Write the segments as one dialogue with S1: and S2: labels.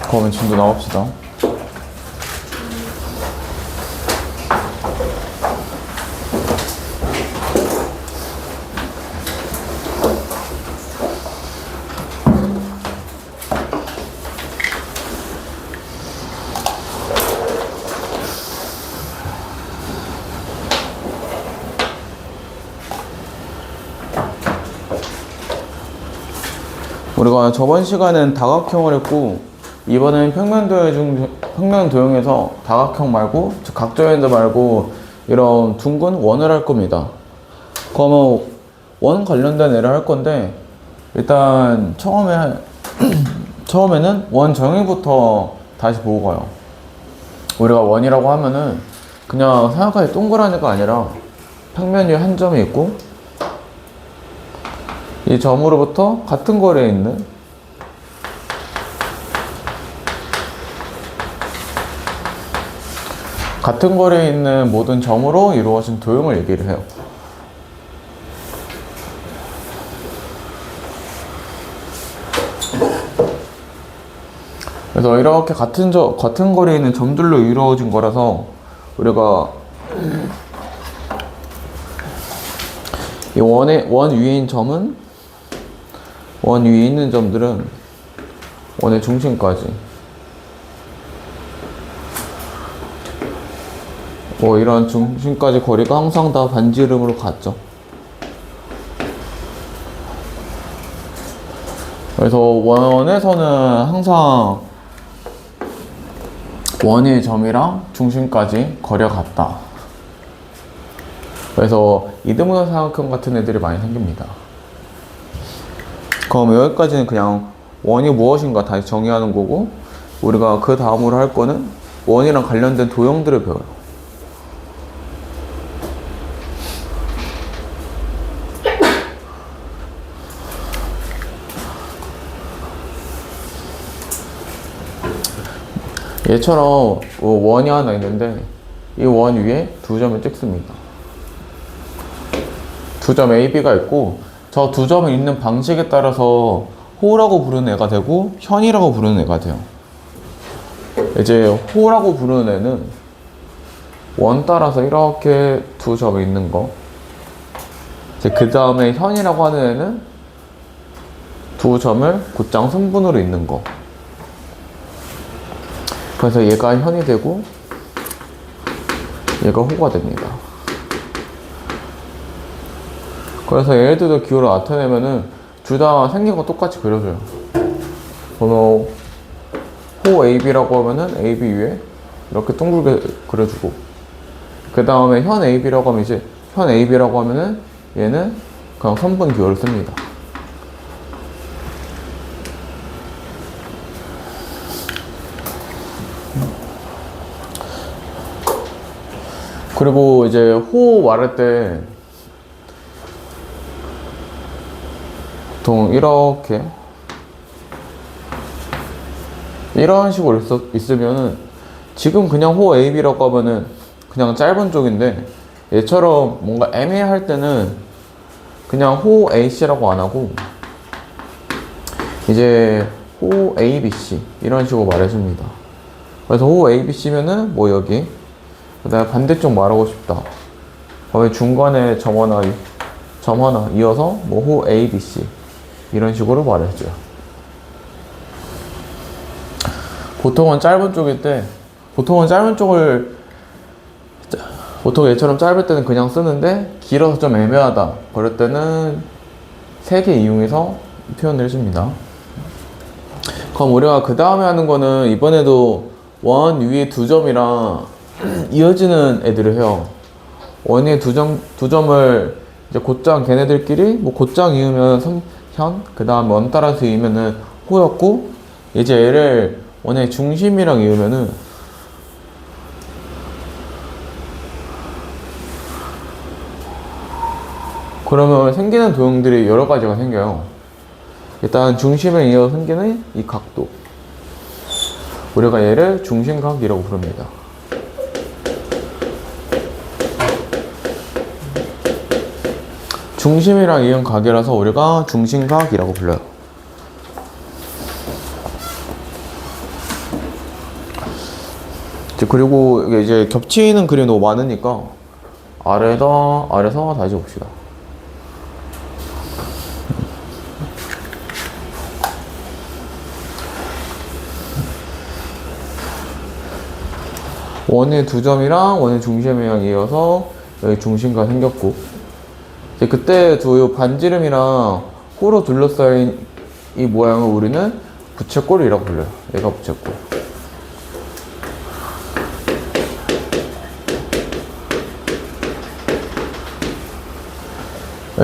S1: 그러면 진도 나옵시다. 우리가 저번 시간엔 다각형을 했고 이번엔 평면도형에서 다각형 말고 즉 각도현자 말고 이런 둥근 원을 할 겁니다. 그러면 원 관련된 애를 할 건데 일단 처음에는 원 정의부터 다시 보고 가요. 우리가 원이라고 하면은 그냥 생각하기 동그란 애가 아니라 평면 위에 한 점이 있고 이 점으로부터 같은 거리에 있는 모든 점으로 이루어진 도형을 얘기를 해요. 그래서 이렇게 같은 거리에 있는 점들로 이루어진 거라서 우리가 이 원 위에 있는 점들은 원의 중심까지 이런 중심까지 거리가 항상 다 반지름으로 같죠. 그래서 원에서는 항상 원의 점이랑 중심까지 거리가 같다. 그래서 이등분선 삼각형 같은 애들이 많이 생깁니다. 그럼 여기까지는 그냥 원이 무엇인가 다시 정의하는 거고 우리가 그 다음으로 할 거는 원이랑 관련된 도형들을 배워요. 얘처럼 원이 하나 있는데 이 원 위에 두 점을 찍습니다. 두 점 AB가 있고 저 두 점을 있는 방식에 따라서 호라고 부르는 애가 되고 현이라고 부르는 애가 돼요. 이제 호라고 부르는 애는 원 따라서 이렇게 두 점이 있는 거. 이제 그 다음에 현이라고 하는 애는 두 점을 곧장 순분으로 있는 거. 그래서 얘가 현이 되고 얘가 호가 됩니다. 그래서 얘네들도 기호를 나타내면은 둘 다 생긴 거 똑같이 그려줘요. 그러면 호 AB라고 하면은 AB 위에 이렇게 둥글게 그려주고 그 다음에 현 AB라고 하면 이제 현 AB라고 하면은 얘는 그냥 선분 기호를 씁니다. 그리고 이제 호 말할 때 보통 이렇게 이런 식으로 있으면은 지금 그냥 호 AB라고 하면은 그냥 짧은 쪽인데 얘처럼 뭔가 애매할 때는 그냥 호 AC라고 안 하고 이제 호 ABC 이런 식으로 말해줍니다. 그래서 호 ABC면은 뭐 여기 내가 반대쪽 말하고 싶다. 그러면 중간에 점 하나 이어서 뭐 호 ABC 이런 식으로 말해줘요. 보통은 짧은 쪽일 때 보통 얘처럼 짧을 때는 그냥 쓰는데 길어서 좀 애매하다 그럴 때는 세 개 이용해서 표현을 해줍니다. 그럼 우리가 그 다음에 하는 거는 이번에도 원 위에 두 점이랑 이어지는 애들을 해요. 원 위에 두 점을 이제 곧장 걔네들끼리 뭐 곧장 이으면 현, 그 다음에 원 따라서 이으면은 호였고 이제 얘를 원의 중심이랑 이으면은 그러면 생기는 도형들이 여러 가지가 생겨요. 일단 중심에 이어 생기는 이 각도 우리가 얘를 중심각이라고 부릅니다. 중심이랑 이은 각이라서 우리가 중심각이라고 불러요. 그리고 이게 이제 겹치는 그림이 너무 많으니까 아래서 다시 봅시다. 원의 두 점이랑 원의 중심이랑 이어서 여기 중심가 생겼고, 이제 그때 두 반지름이랑 호로 둘러싸인 이 모양을 우리는 부채꼴이라고 불러요. 얘가 부채꼴.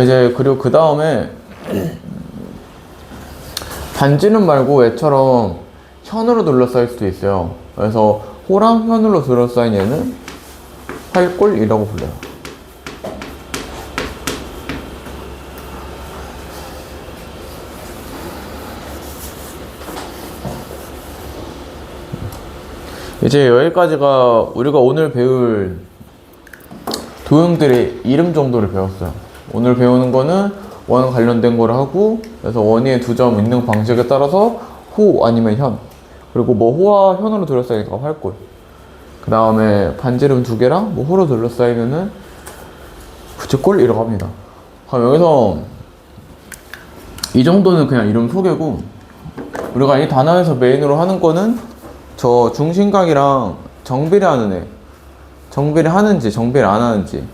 S1: 이제 그리고 그 다음에 반지름 말고 얘처럼 현으로 둘러싸일 수도 있어요. 그래서 호랑 현으로 둘러싸인 얘는 활꼴이라고 불러요. 이제 여기까지가 우리가 오늘 배울 도형들의 이름 정도를 배웠어요. 오늘 배우는 거는 원 관련된 거를 하고, 그래서 원의 두 점 있는 방식에 따라서 호 아니면 현, 그리고 뭐 호와 현으로 둘러싸이니까 활골, 그 다음에 반지름 두 개랑 뭐 호로 둘러싸이면은 부채꼴이라고 합니다. 그럼 여기서 이 정도는 그냥 이름 소개고, 우리가 이 단어에서 메인으로 하는 거는 저 중심각이랑 정비례하는 애, 정비례 하는지 정비례 안 하는지,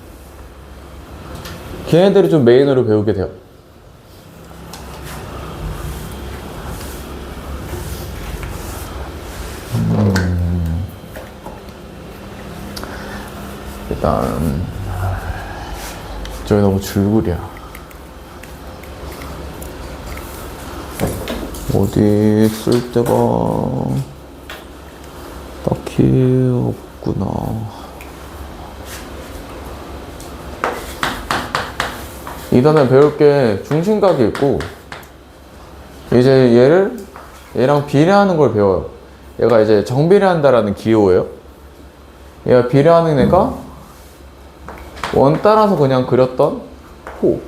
S1: 걔네들이 좀 메인으로 배우게 돼요. 일단 저기 너무 줄거리야. 어디 쓸 데가 딱히 없구나. 이 단에 배울 게 중심각이 있고, 이제 얘랑 비례하는 걸 배워요. 얘가 이제 정비례한다라는 기호예요. 얘가 비례하는 애가 원 따라서 그냥 그렸던 호,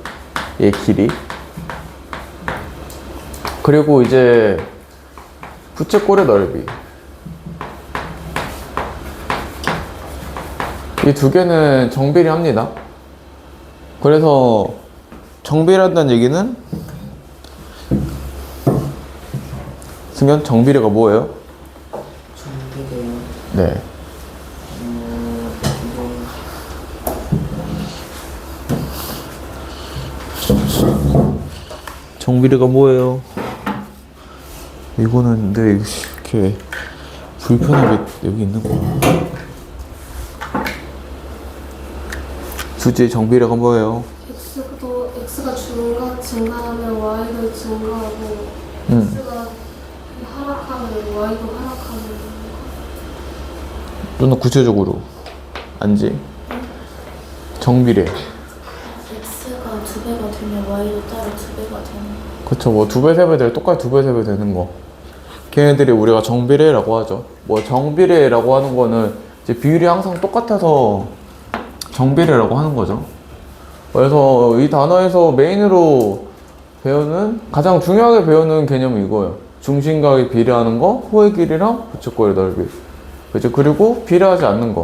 S1: 얘 길이. 그리고 이제 부채꼴의 넓이. 이 두 개는 정비례합니다. 그래서 정비례한다는 얘기는, 승현, 정비례가 뭐예요?
S2: 정비례요?
S1: 네. 정비례가 뭐예요? 이거는 근데 이렇게 불편하게 여기 있는 거야. 주제 정비례가 뭐예요?
S3: x가 증가하면 y도 증가하고, x가 하락하면 y도 하락하는.
S1: 좀 더 구체적으로 안지? 정비례.
S2: x가 2배가 되면 y도 따로 2배가 되는 거.
S1: 그쵸, 뭐 2배, 3배 될, 똑같이 2배, 3배 되는 거. 걔네들이 우리가 정비례라고 하죠. 뭐 정비례라고 하는 거는 이제 비율이 항상 똑같아서 정비례라고 하는 거죠. 그래서 이 단어에서 메인으로 배우는, 가장 중요하게 배우는 개념이 이거예요. 중심각이 비례하는 거, 호의 길이랑 부채꼴의 넓이. 그죠? 그리고 비례하지 않는 거.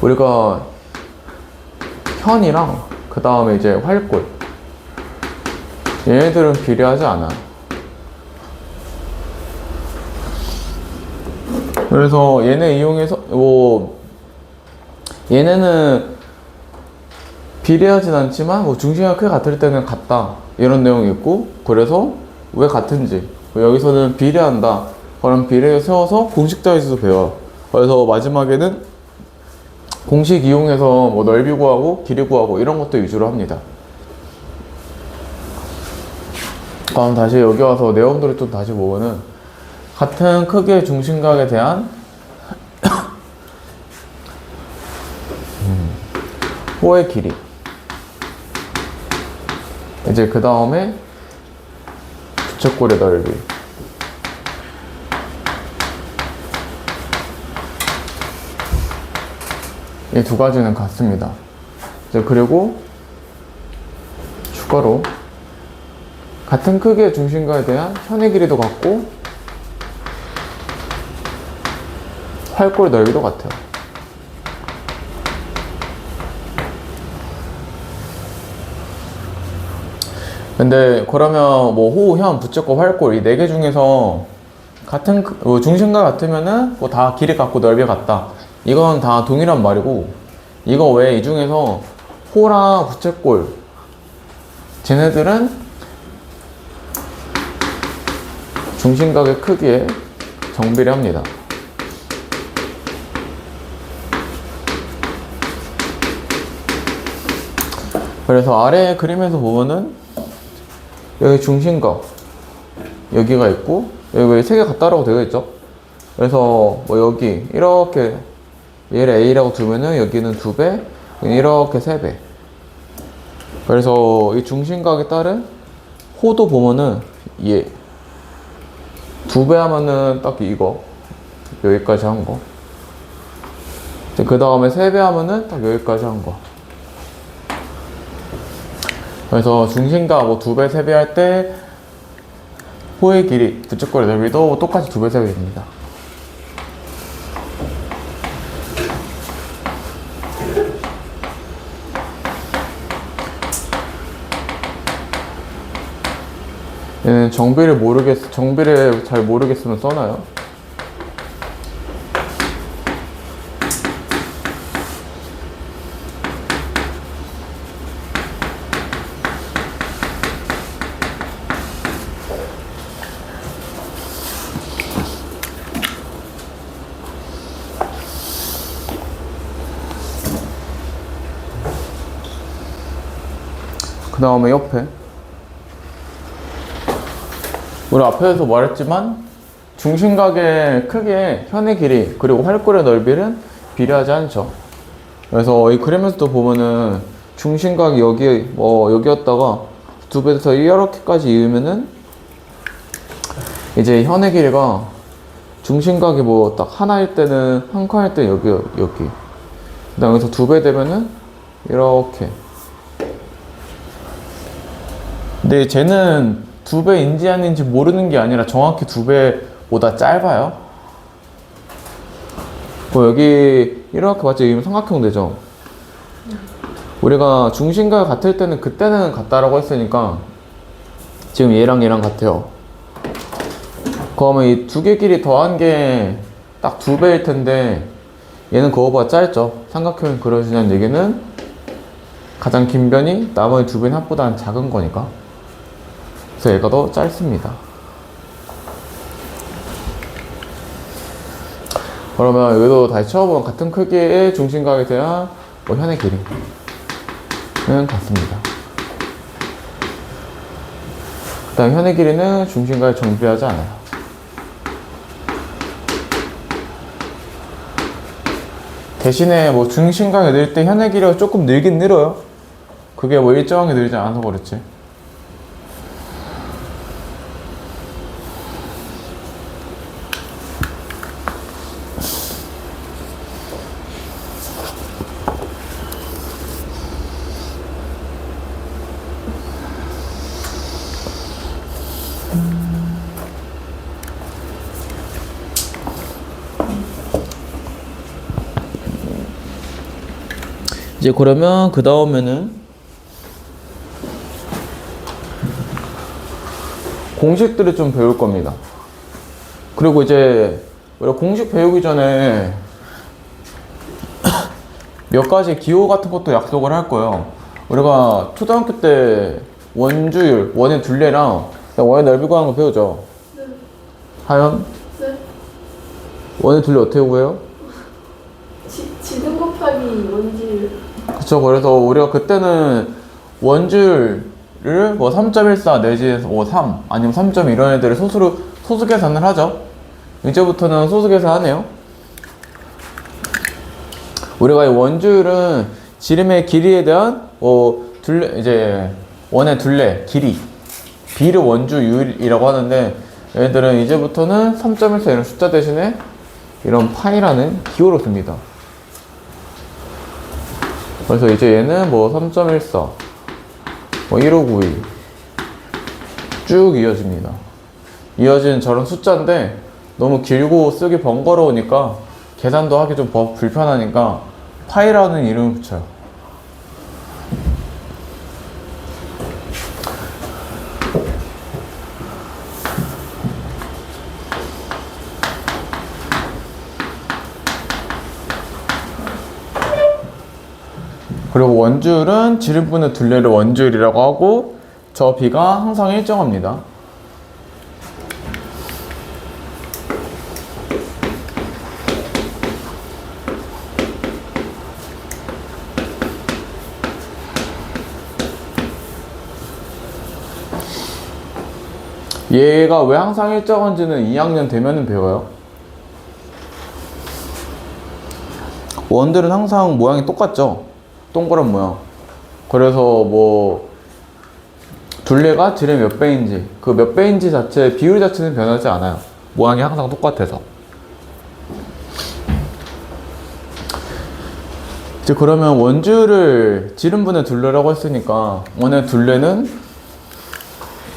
S1: 우리가 현이랑 그 다음에 이제 활골, 얘네들은 비례하지 않아. 그래서 얘네 이용해서 얘네는 비례하진 않지만 중심각 크게 같을 때는 같다, 이런 내용이 있고, 그래서 왜 같은지, 여기서는 비례한다, 그럼 비례를 세워서 공식자에서도 배워요. 그래서 마지막에는 공식 이용해서 뭐 넓이 구하고 길이 구하고 이런 것도 위주로 합니다. 그럼 다시 여기 와서 내용들을 좀 다시 보면은, 같은 크기의 중심각에 대한 호의 길이, 이제 그 다음에 부채꼴의 넓이, 이 두 가지는 같습니다. 이제 그리고 추가로 같은 크기의 중심각에 대한 현의 길이도 같고, 활골 넓이도 같아요. 근데 그러면 뭐 호, 현, 부채꼴, 활골 이 4개 중에서 같은 중심과 같으면은 뭐 다 길이 같고 넓이 같다. 이건 다 동일한 말이고, 이거 외에 이 중에서 호랑 부채꼴 쟤네들은 중심각의 크기에 정비례합니다. 그래서 아래 그림에서 보면은 여기 중심각 여기가 있고 여기 3개 같다라고 되어 있죠. 그래서 뭐 여기 이렇게 얘를 A라고 두면은 여기는 2배, 이렇게 3배. 그래서 이 중심각에 따른 호도 보면은 얘 2배 하면은 딱 이거 여기까지 한 거. 그 다음에 3배 하면은 딱 여기까지 한 거. 그래서 중심각 뭐 2배, 3배 할 때 호의 길이, 부채꼴의 넓이도 똑같이 2배, 3배 됩니다. 얘는 정비를 잘 모르겠으면 써놔요. 그 다음에 옆에 우리 앞에서 말했지만 중심각의 크기에 현의 길이 그리고 활골의 넓이는 비례하지 않죠. 그래서 이 그림에서도 보면은 중심각이 여기 여기였다가 2배에서 이렇게까지 이으면은 이제 현의 길이가 중심각이 뭐 딱 하나일 때는 한 칸일 때 여기 그다음 여기서 2배 되면은 이렇게. 근데 쟤는 2배인지 아닌지 모르는 게 아니라 정확히 2배보다 짧아요. 여기 이렇게 맞죠? 이면 삼각형 되죠? 우리가 중심과 같을 때는 그때는 같다라고 했으니까 지금 얘랑 얘랑 같아요. 그러면 이 2개 길이 더한 게 딱 2배일 텐데 얘는 그거보다 짧죠? 삼각형이 그려지냐는 얘기는 가장 긴 변이 나머지 2변의 합보다는 작은 거니까. 그래서 얘가 더 짧습니다. 그러면 여기도 다시 쳐보면 같은 크기의 중심각에 대한 현의 길이는 같습니다. 그 다음 현의 길이는 중심각에 정비하지 않아요. 대신에 뭐 중심각이 늘 때 현의 길이가 조금 늘긴 늘어요. 그게 뭐 일정하게 늘지 않아서 그렇지. 이제 그러면 그 다음에는 공식들을 좀 배울 겁니다. 그리고 이제 우리가 공식 배우기 전에 몇 가지 기호 같은 것도 약속을 할 거예요. 우리가 초등학교 때 원주율, 원의 둘레랑 원의 넓이 구하는 거 배우죠?
S3: 네.
S1: 하연?
S3: 네.
S1: 원의 둘레 어떻게 구해요?
S3: 지등 곱하기 원주율.
S1: 그쵸. 그래서 우리가 그때는 원주율을 뭐 3.14 내지 뭐 3 아니면 3.1 이런 애들을 소수 계산을 하죠. 이제부터는 소수 계산하네요. 우리가 이 원주율은 지름의 길이에 대한 이제 원의 둘레 길이 B를 원주율이라고 하는데, 얘들은 이제부터는 3.14 이런 숫자 대신에 이런 파이라는 기호로 씁니다. 그래서 이제 얘는 뭐 3.14, 뭐 1592 쭉 이어집니다. 이어지는 저런 숫자인데 너무 길고 쓰기 번거로우니까 계산도 하기 좀 불편하니까 파이라는 이름을 붙여요. 그리고 원줄은 지름분의 둘레를 원줄이라고 하고 저 비가 항상 일정합니다. 얘가 왜 항상 일정한지는 2학년 되면은 배워요. 원들은 항상 모양이 똑같죠. 동그란 모양. 그래서 뭐 둘레가 지름 몇 배인지 그 몇 배인지 자체 비율 자체는 변하지 않아요. 모양이 항상 똑같아서. 이제 그러면 원줄을 지름분의 둘레라고 했으니까 원의 둘레는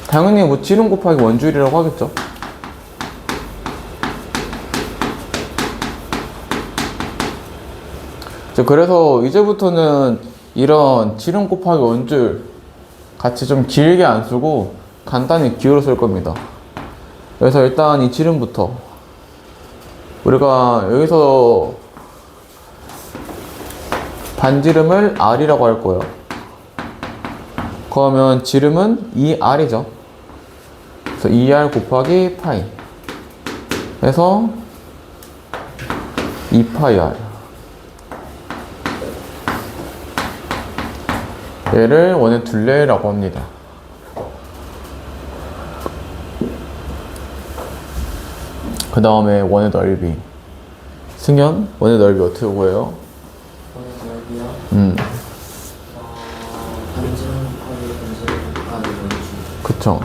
S1: 당연히 뭐 지름 곱하기 원줄이라고 하겠죠. 그래서 이제부터는 이런 지름 곱하기 원줄 같이 좀 길게 안 쓰고 간단히 기호로 쓸 겁니다. 그래서 일단 이 지름부터 우리가 여기서 반지름을 R이라고 할 거예요. 그러면 지름은 2R이죠. 그래서 2R 곱하기 파이 해서 2파이 R. 얘를 원의 둘레라고 합니다. 그 다음에 원의 넓이. 승현, 원의 넓이 어떻게 구해요?
S4: 원의 넓이요? 반지름 곱하기 원줄.
S1: 그쵸.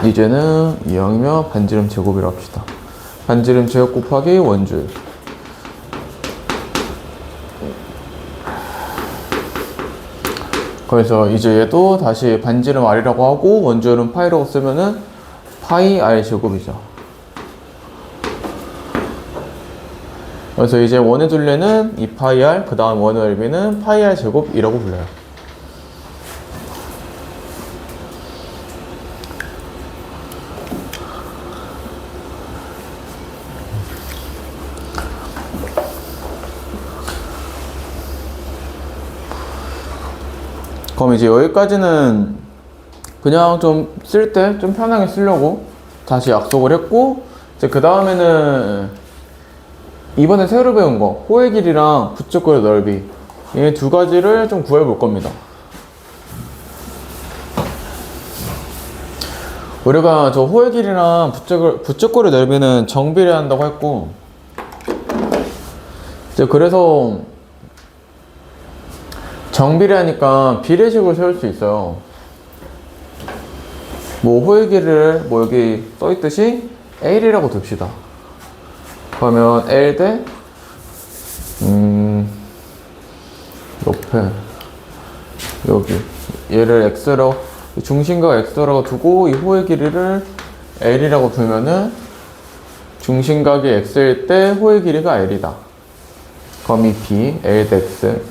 S1: 이제는 이왕이면 반지름 제곱이라고 합시다. 반지름 제곱 곱하기 원줄. 그래서 이제 얘도 다시 반지름 R이라고 하고 원줄은 파이라고 쓰면은 파이 R 제곱이죠. 그래서 이제 원의 둘레는 2파이 R, 그 다음 원의 넓이는 파이 R 제곱이라고 불러요. 그럼 이제 여기까지는 그냥 좀 쓸 때 좀 편하게 쓰려고 다시 약속을 했고, 이제 그 다음에는 이번에 새로 배운 거 호의 길이랑 부쩍거리 넓이 이 두 가지를 좀 구해 볼 겁니다. 우리가 저 호의 길이랑 부쩍거리 넓이는 정비례한다고 했고, 이제 그래서 정비례하니까 비례식으로 세울 수 있어요. 뭐 호의 길이를 뭐 여기 써있듯이 L이라고 둡시다. 그러면 L 대 옆에 여기 얘를 X라고 중심각 X라고 두고 이 호의 길이를 L이라고 두면은 중심각이 X일 때 호의 길이가 L이다. 그럼 이 B L 대 X.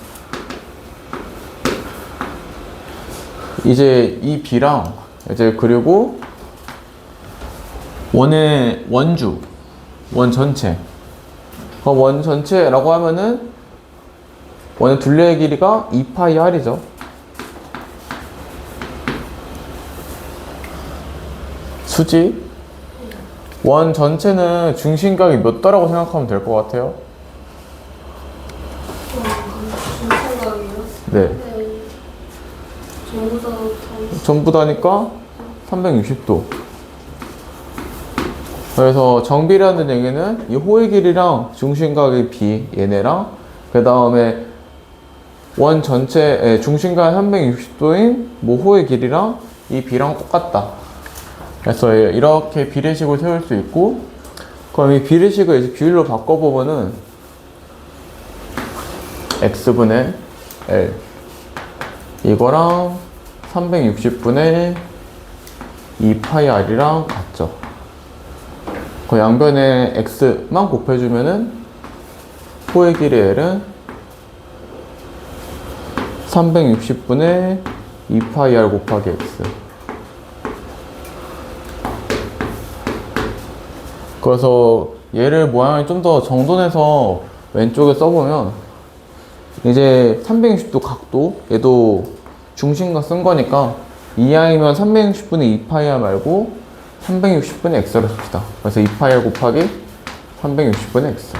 S1: 이제 이 B랑 이제 그리고 원의 원주 원 전체. 원 전체라고 하면은 원의 둘레의 길이가 2파이 R이죠. 수지. 원 전체는 중심각이 몇 도라고 생각하면 될 것 같아요?
S3: 중심각이요?
S1: 네.
S3: 네. 전부 다
S1: 전부 다니까 360도. 그래서 정비례하는 얘기는 이 호의 길이랑 중심각의 B 얘네랑 그 다음에 원 전체의 중심각 360도인 뭐 호의 길이랑 이 B랑 똑같다. 그래서 이렇게 비례식을 세울 수 있고, 그럼 이 비례식을 이제 비율로 바꿔보면은 X분의 L 이거랑 360분의 2파이 R이랑 같죠. 그 양변에 x만 곱해주면은 호의 길이 L은 360분의 2파이 r 곱하기 x. 그래서 얘를 모양을 좀 더 정돈해서 왼쪽에 써보면 이제 360도 각도, 얘도 중심각 쓴 거니까 2r이면 360분의 2파이 r 말고 360분의 x로 씁시다. 그래서 2파이 r 곱하기 360분의 x.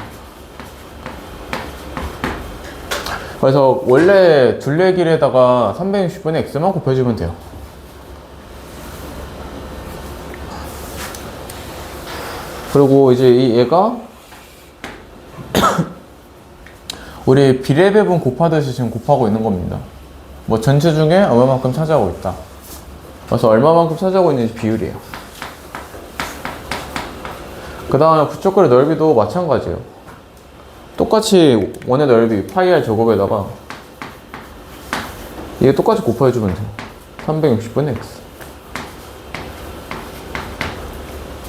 S1: 그래서 원래 둘레 길에다가 360분의 x만 곱해주면 돼요. 그리고 이제 이 얘가 우리 비례배분 곱하듯이 지금 곱하고 있는 겁니다. 뭐 전체 중에 얼마만큼 차지하고 있다. 그래서 얼마만큼 차지하고 있는지 비율이에요. 그 다음에 부쩍거리 넓이도 마찬가지예요. 똑같이 원의 넓이 파이 r 제곱에다가 이게 똑같이 곱해주면 돼요. 360분의 x.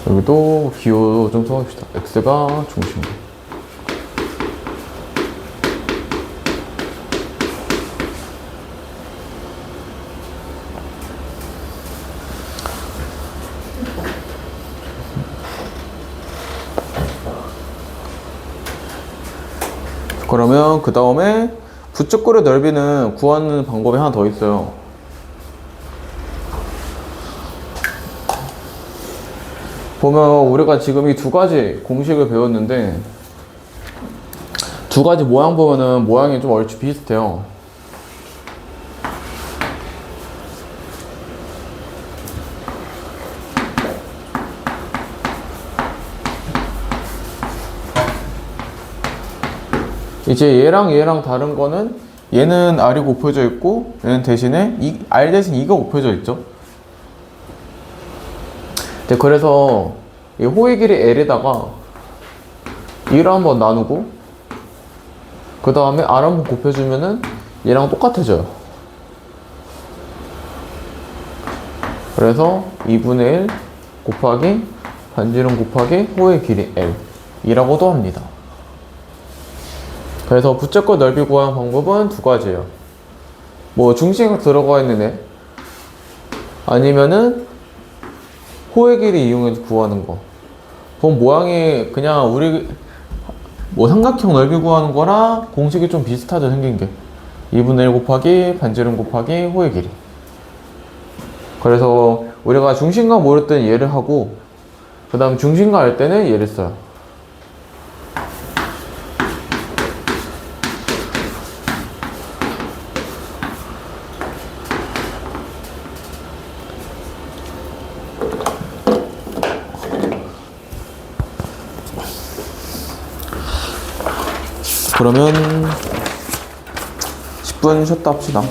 S1: 여기도 기호 좀 써봅시다. x가 중심이에요. 그러면 그 다음에 부쩍거리 넓이는 구하는 방법이 하나 더 있어요. 보면 우리가 지금 이 두 가지 공식을 배웠는데 두 가지 모양 보면은 모양이 좀 얼추 비슷해요. 이제 얘랑 다른 거는 얘는 R이 곱해져 있고 얘는 대신에 R 대신 2가 곱해져 있죠. 네, 그래서 이 호의 길이 L에다가 2를 한번 나누고 그 다음에 R 한번 곱해주면은 얘랑 똑같아져요. 그래서 2분의 1 곱하기 반지름 곱하기 호의 길이 L 이라고도 합니다. 그래서 부쩍거 넓이 구하는 방법은 두 가지예요. 뭐 중심각 들어가 있는 애 아니면은 호의 길이 이용해서 구하는 거. 그럼 모양이 그냥 우리 뭐 삼각형 넓이 구하는 거랑 공식이 좀 비슷하죠, 생긴 게. 2분의 1 곱하기 반지름 곱하기 호의 길이. 그래서 우리가 중심각 모를 때는 얘를 하고 그 다음 중심각 할 때는 얘를 써요. 그러면 10분 쉬었다 합시다.